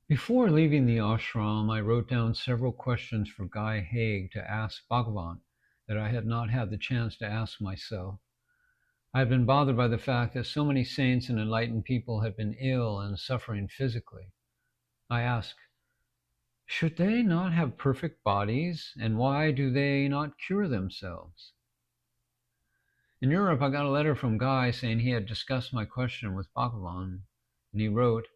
Before leaving the ashram, I wrote down several questions for Guy Haig to ask Bhagavan that I had not had the chance to ask myself. I have been bothered by the fact that so many saints and enlightened people have been ill and suffering physically. I ask, should they not have perfect bodies, and why do they not cure themselves? In Europe, I got a letter from Guy saying he had discussed my question with Bhagavan, and he wrote,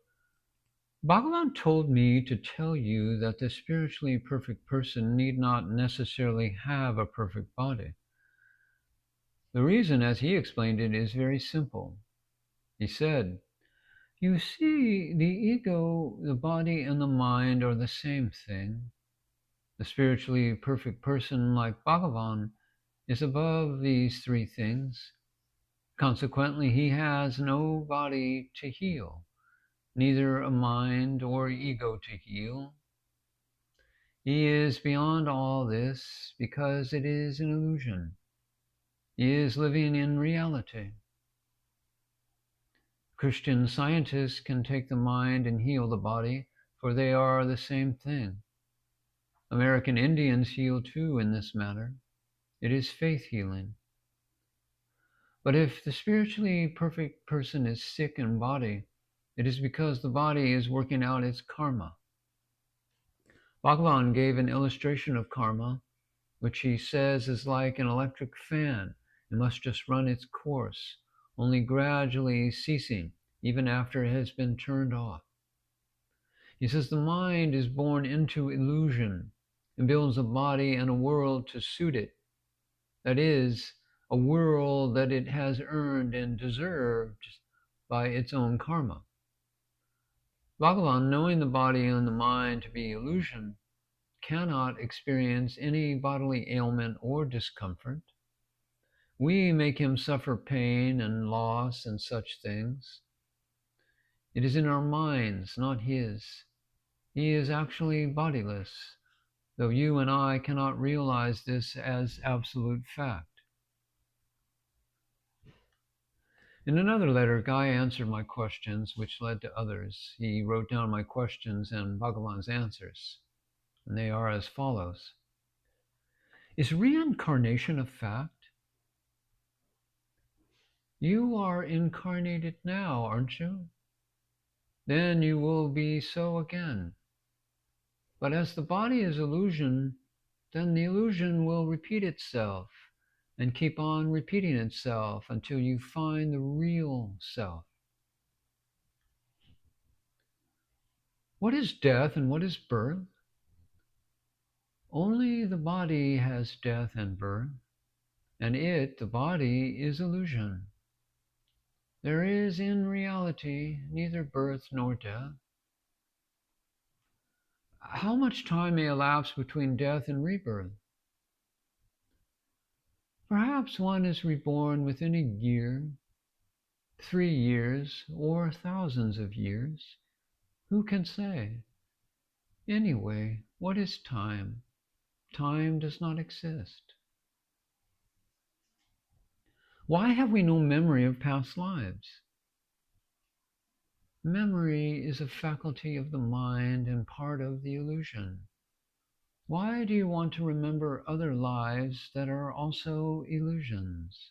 Bhagavan told me to tell you that the spiritually perfect person need not necessarily have a perfect body. The reason, as he explained it, is very simple. He said, you see, the ego, the body, and the mind are the same thing. The spiritually perfect person, like Bhagavan, is above these three things. Consequently, he has no body to heal, neither a mind or ego to heal. He is beyond all this because it is an illusion. He is living in reality. Christian scientists can take the mind and heal the body, for they are the same thing. American Indians heal too in this matter. It is faith healing. But if the spiritually perfect person is sick in body, it is because the body is working out its karma. Bhagavan gave an illustration of karma, which he says is like an electric fan. It must just run its course, only gradually ceasing, even after it has been turned off. He says the mind is born into illusion and builds a body and a world to suit it. That is, a world that it has earned and deserved by its own karma. Bhagavan, knowing the body and the mind to be illusion, cannot experience any bodily ailment or discomfort. We make him suffer pain and loss and such things. It is in our minds, not his. He is actually bodiless, though you and I cannot realize this as absolute fact. In another letter, Guy answered my questions, which led to others. He wrote down my questions and Bhagavan's answers, and they are as follows. Is reincarnation a fact? You are incarnated now, aren't you? Then you will be so again. But as the body is illusion, then the illusion will repeat itself and keep on repeating itself until you find the real self. What is death and what is birth? Only the body has death and birth, and it, the body, is illusion. There is in reality neither birth nor death. How much time may elapse between death and rebirth? Perhaps one is reborn within a year, 3 years, or thousands of years. Who can say? Anyway, what is time? Time does not exist. Why have we no memory of past lives? Memory is a faculty of the mind and part of the illusion. Why do you want to remember other lives that are also illusions?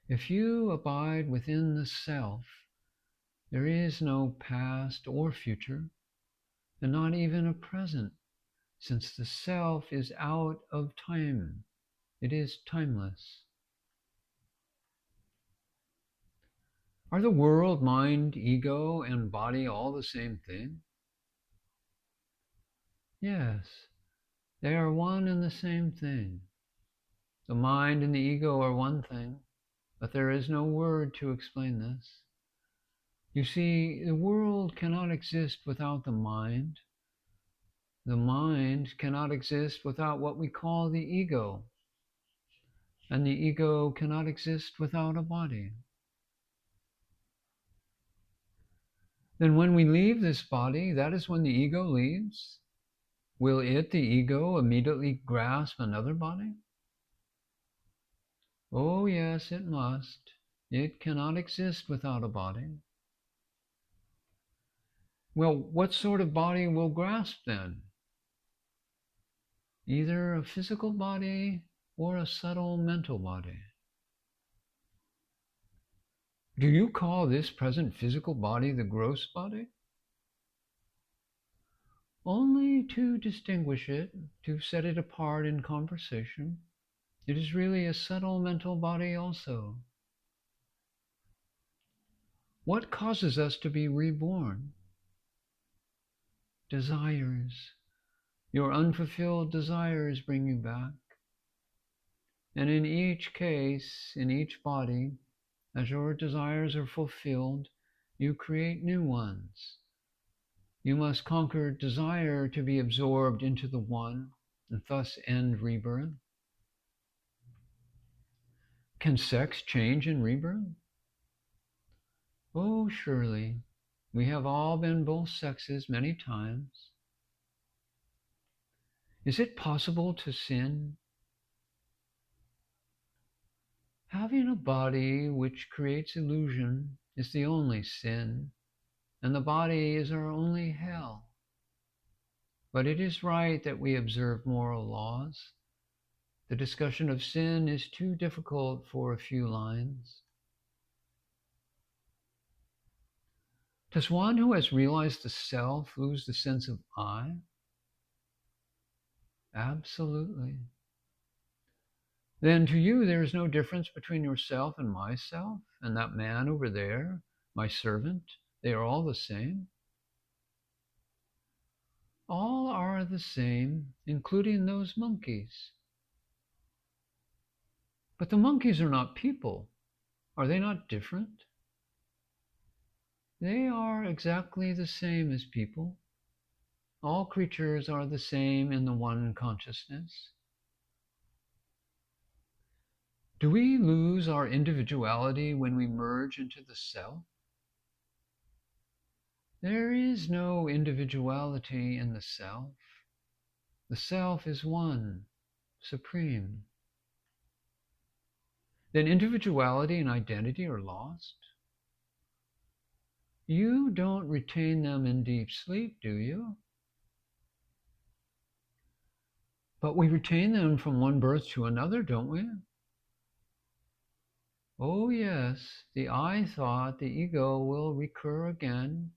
If you abide within the self, there is no past or future, and not even a present, since the self is out of time. It is timeless. Are the world, mind, ego, and body all the same thing? Yes, they are one and the same thing. The mind and the ego are one thing, but there is no word to explain this. You see, the world cannot exist without the mind. The mind cannot exist without what we call the ego, and the ego cannot exist without a body. Then when we leave this body, that is when the ego leaves. Will it, the ego, immediately grasp another body? Oh yes, it must. It cannot exist without a body. Well, what sort of body will grasp then? Either a physical body or a subtle mental body. Do you call this present physical body the gross body? Only to distinguish it, to set it apart in conversation. It is really a subtle mental body also. What causes us to be reborn? Desires. Your unfulfilled desires bring you back. And in each case, in each body, as your desires are fulfilled, you create new ones. You must conquer desire to be absorbed into the one and thus end rebirth. Can sex change in rebirth? Oh, surely. We have all been both sexes many times. Is it possible to sin? Having a body which creates illusion is the only sin, and the body is our only hell. But it is right that we observe moral laws. The discussion of sin is too difficult for a few lines. Does one who has realized the self lose the sense of I? Absolutely. Then to you there is no difference between yourself and myself, and that man over there, my servant. They are all the same. All are the same, including those monkeys. But the monkeys are not people. Are they not different? They are exactly the same as people. All creatures are the same in the one consciousness. Do we lose our individuality when we merge into the self? There is no individuality in the self. The self is one, supreme. Then individuality and identity are lost? You don't retain them in deep sleep, do you? But we retain them from one birth to another, don't we? Oh, yes, the I thought, the ego will recur again.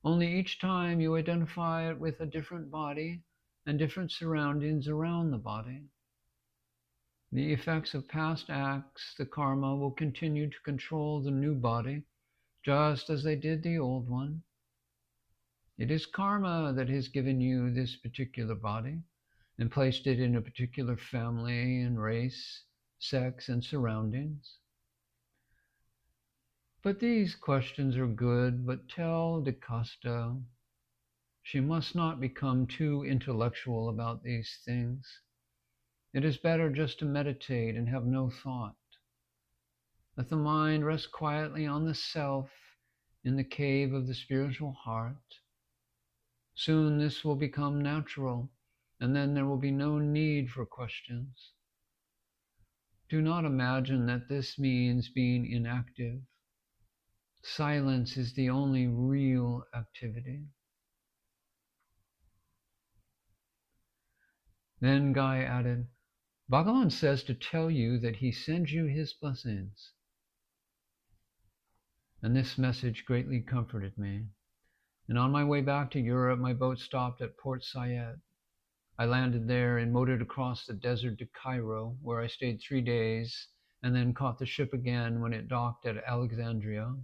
Only each time you identify it with a different body and different surroundings around the body. The effects of past acts, the karma, will continue to control the new body, just as they did the old one. It is karma that has given you this particular body and placed it in a particular family and race, sex, and surroundings. But these questions are good, but tell De Acosta she must not become too intellectual about these things. It is better just to meditate and have no thought. Let the mind rest quietly on the self in the cave of the spiritual heart. Soon this will become natural, and then there will be no need for questions. Do not imagine that this means being inactive. Silence is the only real activity. Then Guy added, Bhagavan says to tell you that he sends you his blessings. And this message greatly comforted me. And on my way back to Europe, my boat stopped at Port Said. I landed there and motored across the desert to Cairo, where I stayed 3 days, and then caught the ship again when it docked at Alexandria.